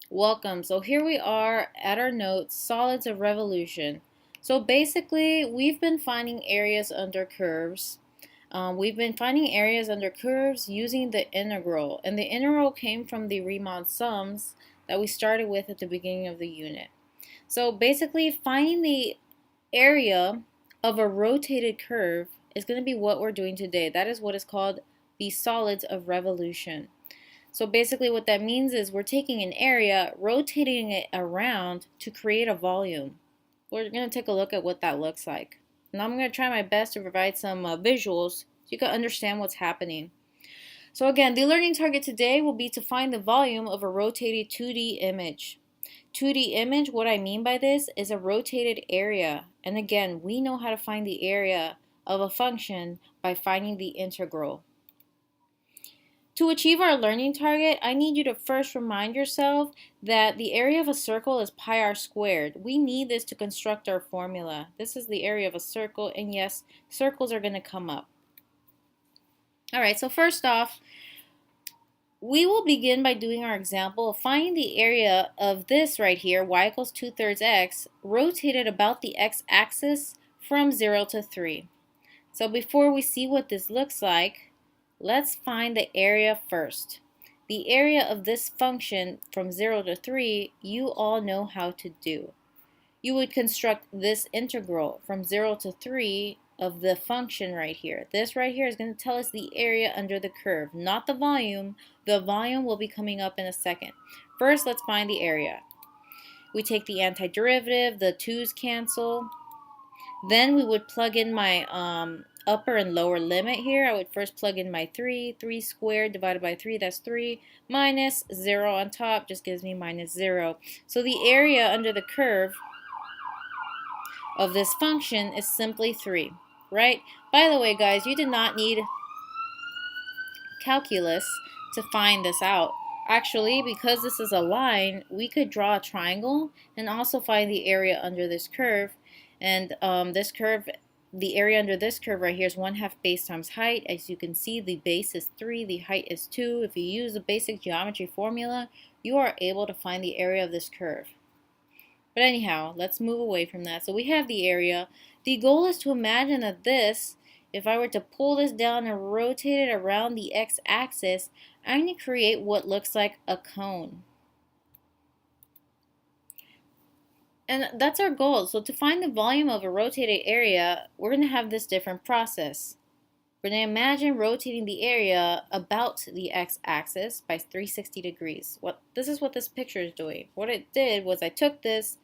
Welcome. So here we are at our notes, solids of revolution. So basically, we've been finding areas under curves. Using the integral, and the integral came from the Riemann sums that we started with at the beginning of the unit. So basically, finding the area of a rotated curve is going to be what we're doing today. That is what is called the solids of revolution. So basically what that means is we're taking an area, rotating it around to create a volume. We're going to take a look at what that looks like. And I'm going to try my best to provide some visuals so you can understand what's happening. So again, the learning target today will be to find the volume of a rotated 2D image. 2D image, what I mean by this is a rotated area. And again, we know how to find the area of a function by finding the integral. To achieve our learning target, I need you to first remind yourself that the area of a circle is pi r squared. We need this to construct our formula. This is the area of a circle, and yes, circles are going to come up. Alright, so first off, we will begin by doing our example of finding the area of this right here, y equals 2/3 x, rotated about the x-axis from 0 to 3. So before we see what this looks like, let's find the area first. The area of this function from 0 to 3, you all know how to do. You would construct this integral from 0 to 3 of the function right here. This right here is going to tell us the area under the curve, not the volume. The volume will be coming up in a second. First, let's find the area. We take the antiderivative, the 2's cancel. Then we would plug in my upper and lower limit here. I would first plug in my 3 squared divided by 3, that's 3, minus 0 on top just gives me minus 0. So the area under the curve of this function is simply 3, right? By the way, guys, you did not need calculus to find this out. Actually, because this is a line, we could draw a triangle and also find the area under this curve. And this curve, the area under this curve right here is 1/2 base times height. As you can see, the base is 3, the height is 2. If you use the basic geometry formula, you are able to find the area of this curve. But anyhow, let's move away from that. So we have the area. The goal is to imagine that this, if I were to pull this down and rotate it around the x-axis, I'm going to create what looks like a cone. And that's our goal. So to find the volume of a rotated area, we're going to have this different process. We're going to imagine rotating the area about the x-axis by 360 degrees. This is what this picture is doing. What it did was I took this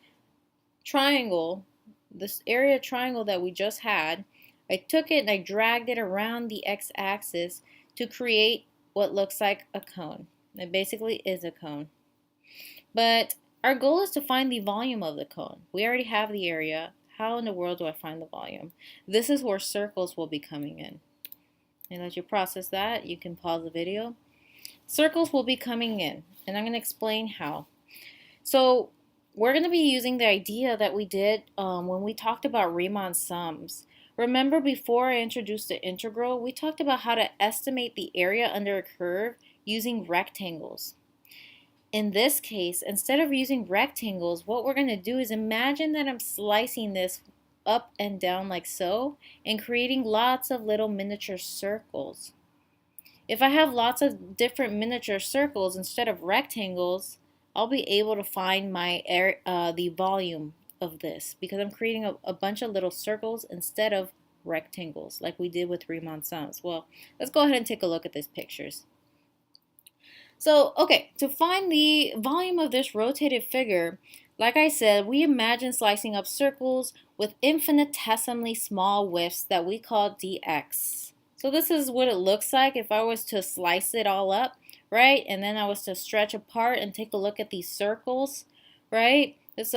triangle, this area triangle that we just had, I took it and I dragged it around the x-axis to create what looks like a cone. It basically is a cone. But our goal is to find the volume of the cone. We already have the area. How in the world do I find the volume? This is where circles will be coming in. And as you process that, you can pause the video. Circles will be coming in, and I'm going to explain how. So we're going to be using the idea that we did when we talked about Riemann sums. Remember, before I introduced the integral, we talked about how to estimate the area under a curve using rectangles. In this case, instead of using rectangles, what we're going to do is imagine that I'm slicing this up and down like so and creating lots of little miniature circles. If I have lots of different miniature circles instead of rectangles, I'll be able to find my the volume of this because I'm creating a bunch of little circles instead of rectangles like we did with Riemann sums. Well, let's go ahead and take a look at these pictures. So, okay, to find the volume of this rotated figure, like I said, we imagine slicing up circles with infinitesimally small widths that we call dx. So this is what it looks like if I was to slice it all up, right? And then I was to stretch apart and take a look at these circles, right? It's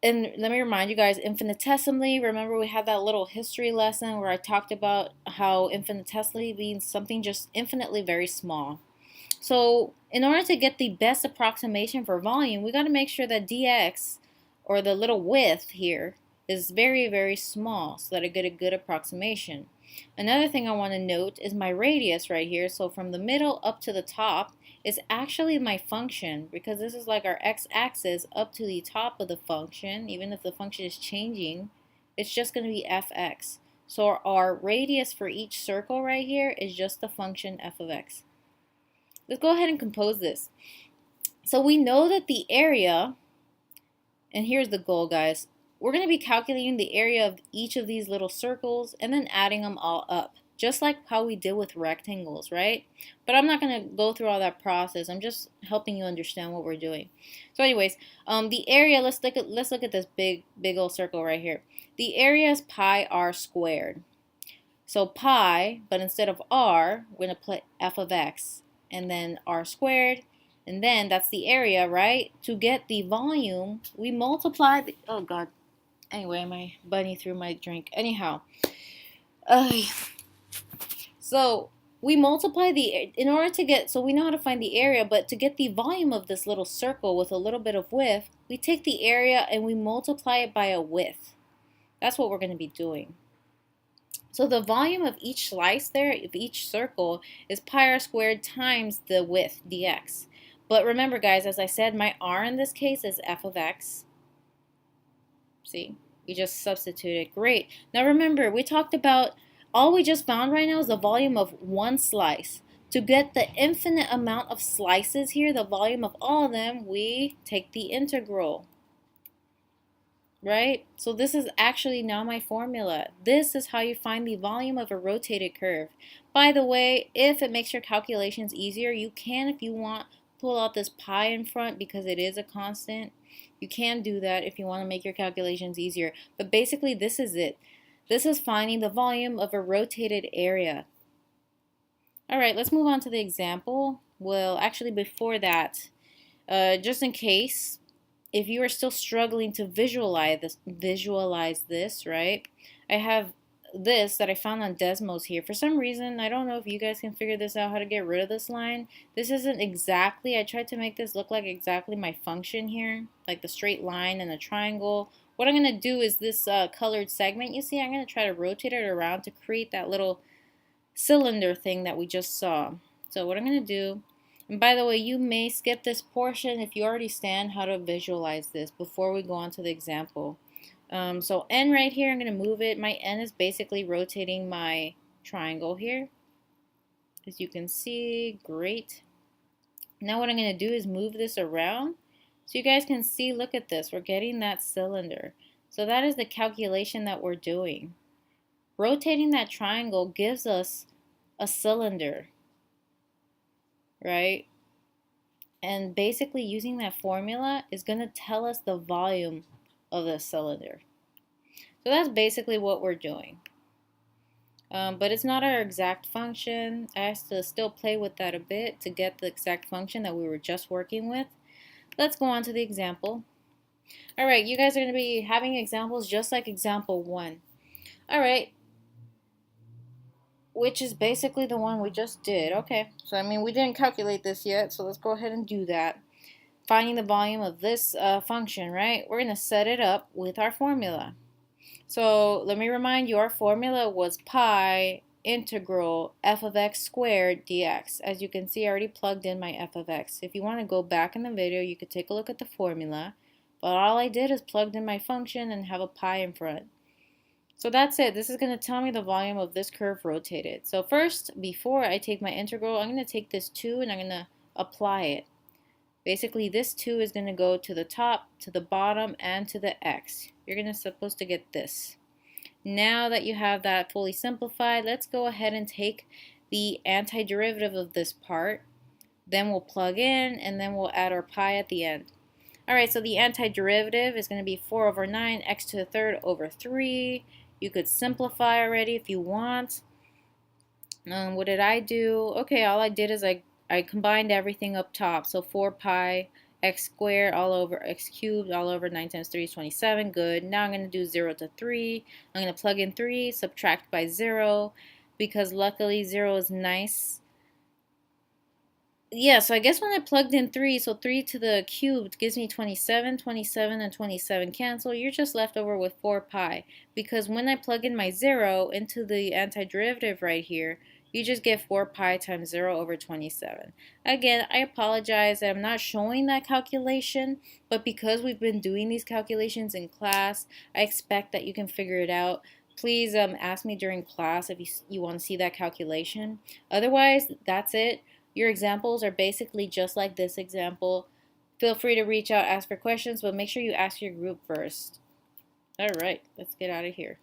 and let me remind you guys, infinitesimally, remember we had that little history lesson where I talked about how infinitesimally means something just infinitely very small. So in order to get the best approximation for volume, we got to make sure that dx, or the little width here, is very, very small so that I get a good approximation. Another thing I want to note is my radius right here. So from the middle up to the top, is actually my function, because this is like our x-axis up to the top of the function. Even if the function is changing, it's just going to be fx. So our radius for each circle right here is just the function f of x. Let's go ahead and compose this. So we know that the area, and here's the goal, guys. We're going to be calculating the area of each of these little circles and then adding them all up, just like how we did with rectangles, right? But I'm not going to go through all that process. I'm just helping you understand what we're doing. So anyways, the area, let's look at this big old circle right here. The area is pi r squared. So pi, but instead of r, we're going to put f of x, and then r squared. And then that's the area, right? To get the volume, we multiply the, oh God. Anyway, my bunny threw my drink. Anyhow. So we multiply in order to get, so we know how to find the area, but to get the volume of this little circle with a little bit of width, we take the area and we multiply it by a width. That's what we're going to be doing. So the volume of each slice there, of each circle, is pi r squared times the width, dx. But remember, guys, as I said, my r in this case is f of x. See, we just substituted. Great. Now remember, we talked about, all we just found right now is the volume of one slice. To get the infinite amount of slices here, the volume of all of them, we take the integral. Right? So this is actually now my formula. This is how you find the volume of a rotated curve. By the way, if it makes your calculations easier, you can, if you want, pull out this pi in front because it is a constant. You can do that if you want to make your calculations easier. But basically, this is it. This is finding the volume of a rotated area. All right, let's move on to the example. Well, actually, before that, just in case, if you are still struggling to visualize this, right? I have this that I found on Desmos here. For some reason, I don't know if you guys can figure this out, how to get rid of this line. This isn't exactly, I tried to make this look like exactly my function here, like the straight line and the triangle. What I'm going to do is this colored segment, you see, I'm going to try to rotate it around to create that little cylinder thing that we just saw. So what I'm going to do, and by the way, you may skip this portion if you already understand how to visualize this before we go on to the example. So N right here, I'm going to move it. My N is basically rotating my triangle here. As you can see, great. Now what I'm going to do is move this around. So you guys can see, look at this. We're getting that cylinder. So that is the calculation that we're doing. Rotating that triangle gives us a cylinder, right? And basically using that formula is going to tell us the volume of the cylinder. So that's basically what we're doing. But it's not our exact function. I have to still play with that a bit to get the exact function that we were just working with. Let's go on to the example. Alright, you guys are going to be having examples just like example 1. Alright, which is basically the one we just did. Okay, so I mean, we didn't calculate this yet, so let's go ahead and do that. Finding the volume of this function, right? We're going to set it up with our formula. So let me remind you, our formula was pi integral f of x squared dx. As you can see, I already plugged in my f of x. If you want to go back in the video, you could take a look at the formula. But all I did is plugged in my function and have a pi in front. So that's it. This is going to tell me the volume of this curve rotated. So first, before I take my integral, I'm going to take this 2 and I'm going to apply it. Basically, this 2 is going to go to the top, to the bottom, and to the x. You're supposed to get this. Now that you have that fully simplified, let's go ahead and take the antiderivative of this part. Then we'll plug in, and then we'll add our pi at the end. Alright, so the antiderivative is going to be 4 over 9 x to the third over 3. You could simplify already if you want. What did I do? Okay, all I did is I combined everything up top. So 4 pi x squared all over x cubed all over 9 times 3 is 27. Good. Now I'm going to do 0 to 3. I'm going to plug in 3, subtract by 0, because luckily 0 is nice. Yeah, so I guess when I plugged in 3, so 3 to the cubed gives me 27. 27 and 27 cancel. You're just left over with 4 pi. Because when I plug in my 0 into the antiderivative right here, you just get 4 pi times 0 over 27. Again, I apologize that I'm not showing that calculation, but because we've been doing these calculations in class, I expect that you can figure it out. Please ask me during class if you want to see that calculation. Otherwise, that's it. Your examples are basically just like this example. Feel free to reach out, ask for questions, but make sure you ask your group first. All right, let's get out of here.